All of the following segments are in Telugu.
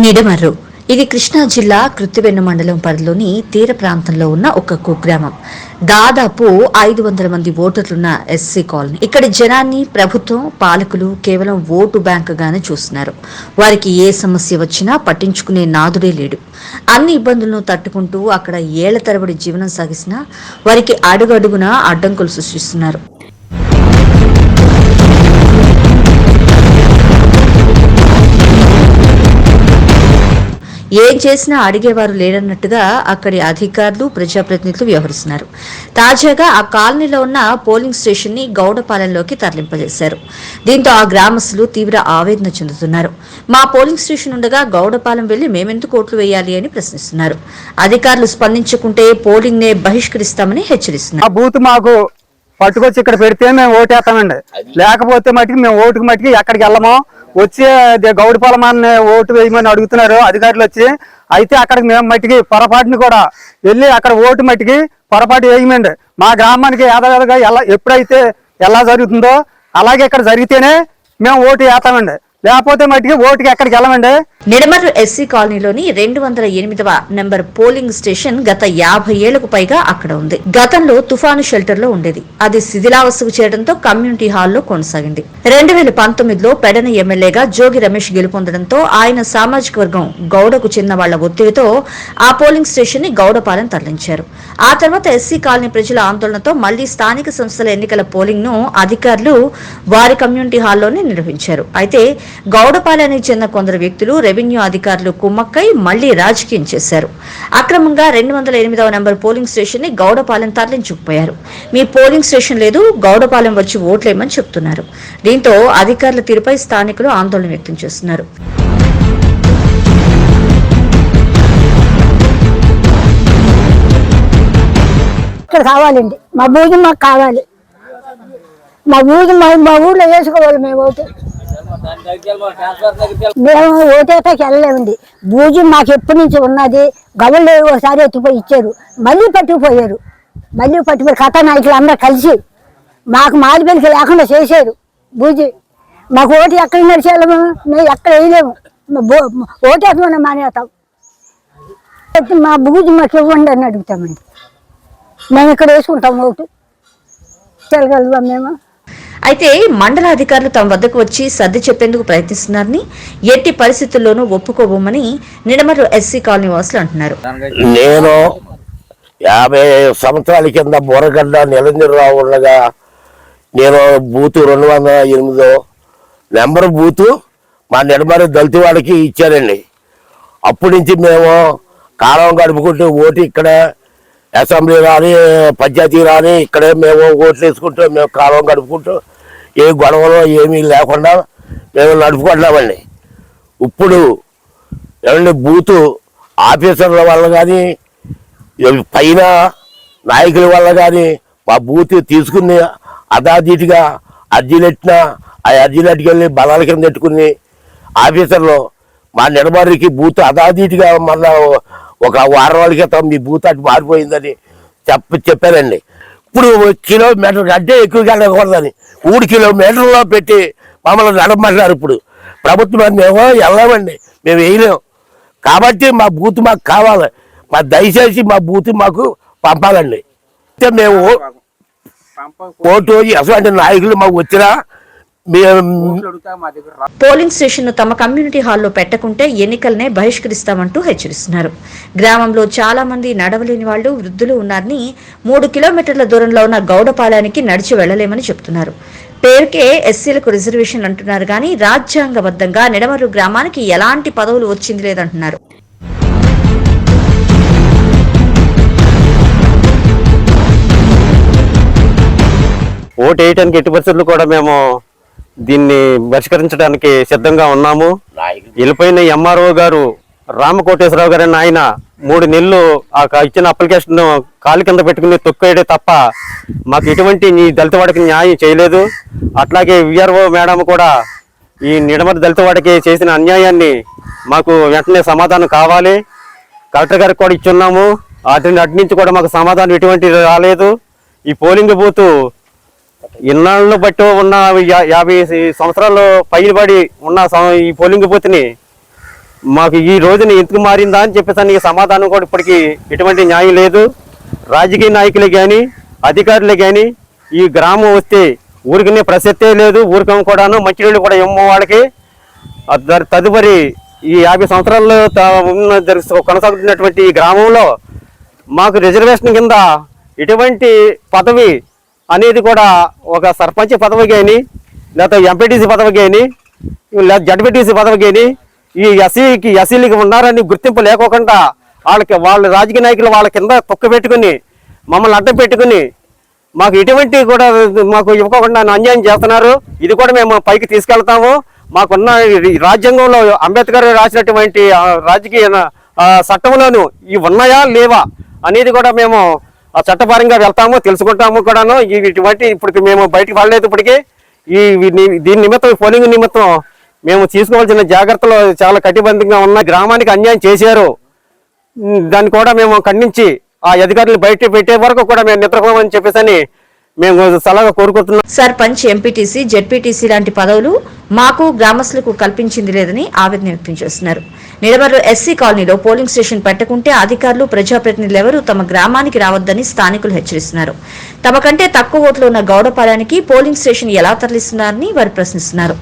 నిడమర్రు ఇది కృష్ణా జిల్లా కృత్తివెన్ను మండలం పరిధిలోని తీర ప్రాంతంలో ఉన్న ఒక కుగ్రామం. దాదాపు 500 మంది ఓటర్లున్న ఎస్సీ కాలనీ. ఇక్కడి జనాన్ని ప్రభుత్వం, పాలకులు కేవలం ఓటు బ్యాంకుగానే చూస్తున్నారు. వారికి ఏ సమస్య వచ్చినా పట్టించుకునే నాదుడే లేడు. అన్ని ఇబ్బందులను తట్టుకుంటూ అక్కడ ఏళ్ల తరబడి జీవనం సాగిసినా వారికి అడుగడుగునా అడ్డంకులు సృష్టిస్తున్నారు. ఏం చేసినా అడిగేవారు లేరన్నట్టుగా అక్కడి అధికారులు, ప్రజాప్రతినిధులు వ్యవహరిస్తున్నారు. తాజాగా ఆ కాలనీలో ఉన్న పోలింగ్ స్టేషన్ ని గౌడపాలెంలోకి తరలింపజేశారు. దీంతో ఆ గ్రామస్తులు తీవ్ర ఆవేదన చెందుతున్నారు. మా పోలింగ్ స్టేషన్ ఉండగా గౌడపాలెం వెళ్లి మేమెందుకు ఓట్లు వేయాలి అని ప్రశ్నిస్తున్నారు. అధికారులు స్పందించకుంటే పోలింగ్ నే బహిష్కరిస్తామని హెచ్చరిస్తున్నారు. పట్టుకొచ్చి ఇక్కడ పెడితే మేము ఓటేస్తామండి, లేకపోతే మటుకు మేము ఓటుకు మటుకు ఎక్కడికి వెళ్ళము. వచ్చి గౌడిపాలెం అనే ఓటు వేయమని అడుగుతున్నారు అధికారులు వచ్చి. అయితే అక్కడికి మేము మట్టికి పొరపాటుని కూడా వెళ్ళి అక్కడ ఓటు మట్టికి పొరపాటు వేయమండి. మా గ్రామానికి యాదవేదగా ఎప్పుడైతే ఎలా జరుగుతుందో అలాగే ఇక్కడ జరిగితేనే మేము ఓటు వేస్తామండి, లేకపోతే మట్టికి ఓటుకి ఎక్కడికి వెళ్ళమండి. నిడమర్రు ఎస్సీ కాలనీలోని 208వ నెంబర్ పోలింగ్ స్టేషన్ గత 50 ఏళ్లకు పైగా అక్కడ ఉంది. గతంలో తుఫాను షెల్టర్ లో ఉండేది. అది శిథిలావస్థకు చేరడంతో కమ్యూనిటీ హాల్లో కొనసాగింది. 2019లో పెడన ఎమ్మెల్యేగా జోగి రమేష్ గెలుపొందడంతో ఆయన సామాజిక వర్గం గౌడకు చెందిన వాళ్ల ఒత్తిడితో ఆ పోలింగ్ స్టేషన్ ని గౌడపాలెం తరలించారు. ఆ తర్వాత ఎస్సీ కాలనీ ప్రజల ఆందోళనతో మళ్లీ స్థానిక సంస్థల ఎన్నికల పోలింగ్ ను అధికారులు వారి కమ్యూనిటీ హాల్లోనే నిర్వహించారు. అయితే గౌడపాలెనికి చెందిన కొందరు వ్యక్తులు, రెవెన్యూ అధికారులు కుమ్మక్కై మళ్లీ రాజకీయం చేశారు. అక్రమంగా 208వ నెంబర్ పోలింగ్ స్టేషన్ ని గౌడపాలెం తరలించుకుపోయారు. మీ పోలింగ్ స్టేషన్ లేదు, గౌడపాలెం వచ్చి ఓట్లేమని చెప్తున్నారు. దీంతో అధికారుల తీరుపై స్థానికులు ఆందోళన వ్యక్తం చేస్తున్నారు. ఇక్కడ కావాలండి, మా భూజం మాకు కావాలి. మా భూజం మా ఊర్లో వేసుకోవాలి. మేము ఓటు మేము ఓటేటాకి వెళ్ళలేమండి. భూజం మాకు ఎప్పటి నుంచి ఉన్నది. గవళ్ళు ఒకసారి ఎత్తుపోయి ఇచ్చారు, మళ్ళీ పట్టుకుపోయారు. కథానాయకులు అందరూ కలిసి మాకు మాలిపెలికి లేకుండా చేశారు. భూజి మాకు ఓటు ఎక్కడ నడిచేయాలము, మేము ఎక్కడ వేయలేము. ఓటేస్తామని మానేస్తాం. మా భూజి మాకు ఇవ్వండి అని అడుగుతామండి. మేము ఇక్కడ వేసుకుంటాం ఓటు. తెలగలవా మేము? అయితే మండల అధికారులు తమ వద్దకు వచ్చి సర్ది చెప్పేందుకు ప్రయత్నిస్తున్నారని, ఎట్టి పరిస్థితుల్లోనూ ఒప్పుకోబోమని నిడమర్రు ఎస్సీ కాలనీ వాసులు అంటున్నారు. నేను 50 సంవత్సరాల కింద బోరగడ్డ నిరంజనరావు ఉండగా నేను బూతు 208 నెంబర్ బూతు మా నిడమర్రు దళిత వాడికి ఇచ్చారండి. అప్పటి నుంచి మేము కాలం గడుపుకుంటూ ఓటు ఇక్కడే, అసెంబ్లీ రాని పంచాయతీ రాని ఇక్కడే మేము ఓట్లు వేసుకుంటూ మేము కాలం గడుపుకుంటూ ఏ గొడవలు ఏమీ లేకుండా మేము నడుపుకుంటున్నామండి. ఇప్పుడు ఏమంటే బూతు ఆఫీసర్ల వల్ల కానీ పైన నాయకుల వల్ల కానీ మా బూత్ తీసుకుని అదాధీటిగా అర్జీలు ఎట్టినా ఆ అర్జీలు ఎట్టుకెళ్ళి బలాల కింద పెట్టుకుని ఆఫీసర్లు మా నిడమర్రికి బూత్ అదాధీటిగా మళ్ళా ఒక వారం రోజుల క్రితం మీ బూత్ అటు మారిపోయిందని చెప్పారండి. ఇప్పుడు కిలోమీటర్ కంటే ఎక్కువగా వెళ్ళకూడదని 3 కిలోమీటర్లో పెట్టి మమ్మల్ని నడమంటున్నారు. ఇప్పుడు ప్రభుత్వం మేము వెళ్ళామండి, మేము వేయలేము. కాబట్టి మా బూత్ మాకు కావాలి. దయచేసి మా బూత్ మాకు పంపాలండి. అయితే మేము ఓటు అసలు నాయకులు మాకు వచ్చినా పోలింగ్ స్టేషన్ ను తమ కమ్యూనిటీ హాల్లో పెట్టకుంటే ఎన్నికలనే బహిష్కరిస్తామంటూ హెచ్చరిస్తున్నారు. గ్రామంలో చాలా మంది నడవలేని వాళ్లు, వృద్ధులు ఉన్నారని 3 కిలోమీటర్ల దూరంలో ఉన్న గౌడపాలెనికి నడిచి వెళ్లలేమని చెబుతున్నారు. పేరుకే ఎస్సీలకు రిజర్వేషన్ అంటున్నారు కానీ రాజ్యాంగబద్ధంగా నిడమర్రు గ్రామానికి ఎలాంటి పదవులు వచ్చింది లేదంటున్నారు. ఓటు వేయటానికి ఎట్టి పరిస్థితులు కూడా మేము దీన్ని బహిష్కరించడానికి సిద్ధంగా ఉన్నాము. వెళ్ళిపోయిన ఎంఆర్ఓ గారు రామకోటేశ్వరరావు గారు అని ఆయన 3 నెలలు ఇచ్చిన అప్లికేషన్ కాలు కింద పెట్టుకుని తొక్కేయడే తప్ప మాకు ఎటువంటి దళితవాడికి న్యాయం చేయలేదు. అట్లాగే విఆర్ఓ మేడం కూడా ఈ నిడమర్రు దళితవాడికి చేసిన అన్యాయాన్ని మాకు వెంటనే సమాధానం కావాలి. కలెక్టర్ గారికి కూడా ఇచ్చున్నాము. అటు నుంచి కూడా మాకు సమాధానం ఎటువంటి రాలేదు. ఈ పోలింగ్ బూత్ ఇన్నాళ్ళను బట్టి ఉన్న 50 సంవత్సరాలు పైబడి ఉన్న ఈ పోలింగ్ బూత్ని మాకు ఈ రోజున ఎందుకు మారిందా అని చెప్పేసి సమాధానం కూడా ఇప్పటికీ ఎటువంటి న్యాయం లేదు. రాజకీయ నాయకులే కానీ అధికారులే కానీ ఈ గ్రామం వస్తే ఊరికనే ప్రసక్తే లేదు. ఊరికం కూడాను మంచినీళ్ళు కూడా ఇవ్వము వాళ్ళకి. తదుపరి ఈ 50 సంవత్సరాల్లో కొనసాగుతున్నటువంటి ఈ గ్రామంలో మాకు రిజర్వేషన్ కింద ఎటువంటి పదవి అనేది కూడా ఒక సర్పంచ్ పదవి కానీ లేకపోతే ఎంపీటీసీ పదవి కానీ లేదా జడ్పీటీసీ పదవి కానీ ఈ ఎస్సీలకి ఉన్నారని గుర్తింపు లేకోకుండా వాళ్ళ రాజకీయ నాయకులు వాళ్ళ కింద తొక్క పెట్టుకుని మమ్మల్ని అడ్డం పెట్టుకుని మాకు ఎటువంటి కూడా మాకు ఇవ్వకుండా అన్యాయం చేస్తున్నారు. ఇది కూడా మేము పైకి తీసుకెళ్తాము. మాకున్న రాజ్యాంగంలో అంబేద్కర్ రాసినటువంటి రాజకీయ చట్టంలోను ఇవి ఉన్నాయా లేవా అనేది కూడా మేము చట్టపరంగా వెళ్తాము, తెలుసుకుంటాము కూడాను. ఇటువంటి ఇప్పటికి మేము బయటకు వెళ్ళలేదు. ఇప్పటికీ దీని నిమిత్తం పోలింగ్ నిమిత్తం మేము తీసుకోవాల్సిన జాగ్రత్తలు చాలా కటిబంధంగా ఉన్నాయి. గ్రామానికి అన్యాయం చేశారు, దాన్ని కూడా మేము ఖండించి ఆ అధికారులు బయట పెట్టే వరకు కూడా మేము నిద్రపోమని చెప్పేసి మేము సలహా కోరుకుంటున్నాం. సర్పంచ్, ఎంపీటీసీ, జెడ్పీటీసీ లాంటి పదవులు మాకు గ్రామస్తులకు కల్పించింది లేదని ఆవేదన వ్యక్తం చేస్తున్నారు. నిడమర్రు ఎస్సీ కాలనీలో పోలింగ్ స్టేషన్ పెట్టకుంటే అధికారులు, ప్రజాప్రతినిధులు ఎవరూ తమ గ్రామానికి రావద్దని స్థానికులు హెచ్చరిస్తున్నారు. తమ కంటే తక్కువ ఓట్లు ఉన్న గౌడపాలెనికి పోలింగ్ స్టేషన్ ఎలా తరలిస్తున్నారని వారు ప్రశ్నిస్తున్నారు.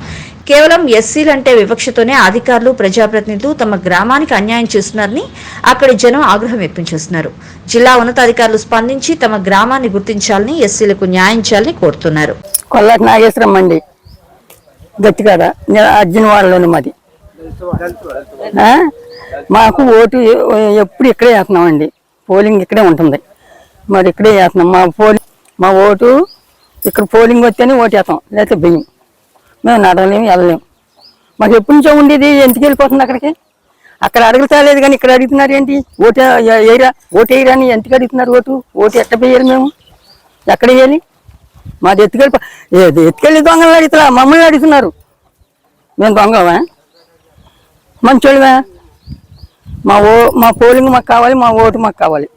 కేవలం ఎస్సీలంటే వివక్షతోనే అధికారులు, ప్రజాప్రతినిధులు తమ గ్రామానికి అన్యాయం చేస్తున్నారని అక్కడి జనం ఆగ్రహం వ్యక్తం చేస్తున్నారు. జిల్లా ఉన్నతాధికారులు స్పందించి తమ గ్రామాన్ని గుర్తించాలని, ఎస్సీలకు న్యాయం చేయాలని కోరుతున్నారు. కొల్లాటి నాగేశ్వరం అండి, గట్టికాడ అర్జున్ వాళ్ళలోని మాది. మాకు ఓటు ఎప్పుడు ఇక్కడే వేస్తున్నామండి. పోలింగ్ ఇక్కడే ఉంటుంది, మరి ఇక్కడే వేస్తున్నాం. మా ఓటు ఇక్కడ పోలింగ్ వస్తేనే ఓటు వేస్తాం, లేకపోతే బియ్యం. మేము నడవలేము, వెళ్ళలేము. మాకు ఎప్పటి నుంచో ఉండేది, ఎందుకు వెళ్ళిపోతుంది అక్కడికి? అక్కడ అడుగుతాలేదు కానీ ఇక్కడ అడుగుతున్నారు ఏంటి? ఓటు వేయరా అని ఎందుకు అడుగుతున్నారు? ఓటు ఎట్ట వేయాలి? మేము ఎక్కడ వేయాలి? మాది ఎత్తుకెళ్ళి దొంగలు అడుగుతున్నా, మమ్మల్ని అడుగుతున్నారు. మేము దొంగలమా? మంచోళ్ళమా? మా పోలింగ్ మాకు కావాలి, మా ఓటు మాకు కావాలి.